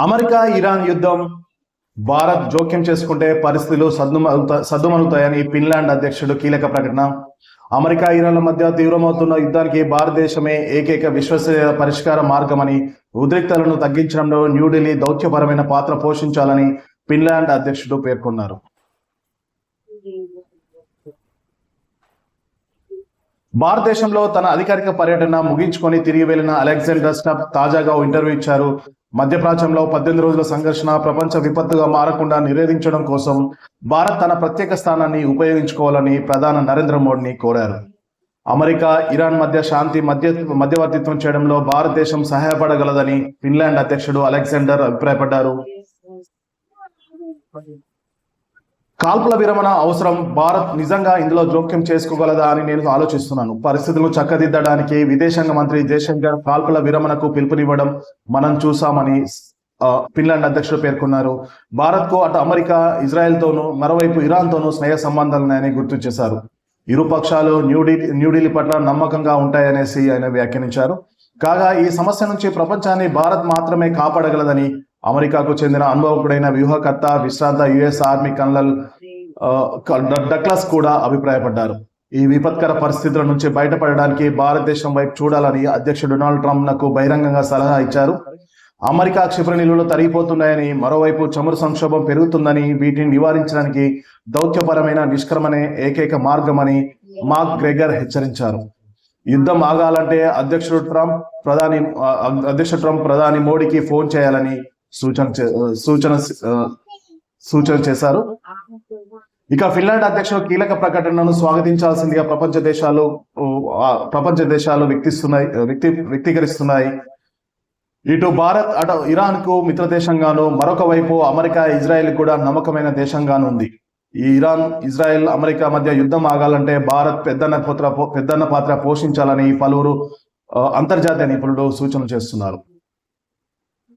America Iran యుద్ధం భారత్ జోక్యం చేసుకుంటే పరిస్థితులు సద్దుమణుతాయని ఫిన్లాండ్ అధ్యక్షుడు కీలక ప్రకటన. అమెరికా ఇరాన్ల మధ్య తీవ్రమవుతున్న యుద్ధానికి భారతదేశమే ఏకైక విశ్వసనీయ పరిష్కార మార్గమని, ఉద్రిక్తలను తగ్గించడంలో న్యూఢిల్లీ దౌత్యపరమైన పాత్ర పోషించాలని ఫిన్లాండ్ అధ్యక్షుడు పేర్కొన్నారు. భారతదేశంలో తన అధికారిక పర్యటన ముగించుకొని తిరిగి వెళ్లిన అలెగ్జాండర్ స్టబ్ తాజాగా ఓ ఇంటర్వ్యూ ఇచ్చారు. మధ్యప్రాచ్యంలో 18 రోజుల సంఘర్షణ ప్రపంచ విపత్తుగా మారకుండా నిరోధించడం కోసం భారత్ తన ప్రత్యేక స్థానాన్ని ఉపయోగించుకోవాలని ప్రధాని నరేంద్ర మోడీని కోరారు. అమెరికా ఇరాన్ మధ్య శాంతి మధ్యవర్తిత్వం చేయడంలో భారతదేశం సహాయపడగలదని ఫిన్లాండ్ అధ్యక్షుడు అలెగ్జాండర్ అభిప్రాయపడ్డారు. కాల్పుల విరమణ అవసరం. భారత్ నిజంగా ఇందులో జోక్యం చేసుకోగలదా అని నేను ఆలోచిస్తున్నాను. పరిస్థితులు చక్కదిద్దడానికి విదేశాంగ మంత్రి జయశంకర్ కాల్పుల విరమణకు పిలుపునివ్వడం మనం చూసామని ఫిన్లాండ్ అధ్యక్షుడు పేర్కొన్నారు. భారత్కు అటు అమెరికా ఇజ్రాయెల్తోనూ మరోవైపు ఇరాన్తోనూ స్నేహ సంబంధాలున్నాయని గుర్తు చేశారు. ఇరు పక్షాలు న్యూఢిల్లీ పట్ల నమ్మకంగా ఉంటాయనేసి ఆయన వ్యాఖ్యానించారు. కాగా ఈ సమస్య నుంచి ప్రపంచాన్ని భారత్ మాత్రమే కాపాడగలదని అమెరికాకు చెందిన అనుభవకుడైన వ్యూహకర్త, విశ్రాంత యుఎస్ ఆర్మీ కల్నల్ డగ్లస్ కూడా అభిప్రాయపడ్డారు. ఈ విపత్కర పరిస్థితుల నుంచి బయటపడడానికి భారతదేశం వైపు చూడాలని అధ్యక్షుడు డొనాల్డ్ ట్రంప్ నాకు బహిరంగంగా సలహా ఇచ్చారు. అమెరికా క్షిపణి నిల్వలు తరిగిపోతున్నాయని, మరోవైపు చమురు సంక్షోభం పెరుగుతుందని, వీటిని నివారించడానికి దౌత్యపరమైన నిష్క్రమణే ఏకైక మార్గమని మార్క్ గ్రెగర్ హెచ్చరించారు. యుద్ధం ఆగాలంటే అధ్యక్షుడు ట్రంప్ ప్రధాని మోడీకి ఫోన్ చేయాలని సూచన చేశారు. ఇక ఫిన్లాండ్ అధ్యక్షుడు కీలక ప్రకటనను స్వాగతించాల్సిందిగా ప్రపంచ దేశాలు వ్యక్తీకరిస్తున్నాయి. ఇటు భారత్ అటు ఇరాన్ కు మిత్ర దేశంగాను, మరొక వైపు అమెరికా ఇజ్రాయెల్ కూడా నమ్మకమైన దేశంగాను ఉంది. ఈ ఇరాన్, ఇజ్రాయెల్, అమెరికా మధ్య యుద్ధం ఆగాలంటే భారత్ పెద్దన్న పాత్ర పోషించాలని పలువురు అంతర్జాతీయ నిపుణులు సూచనలు చేస్తున్నారు.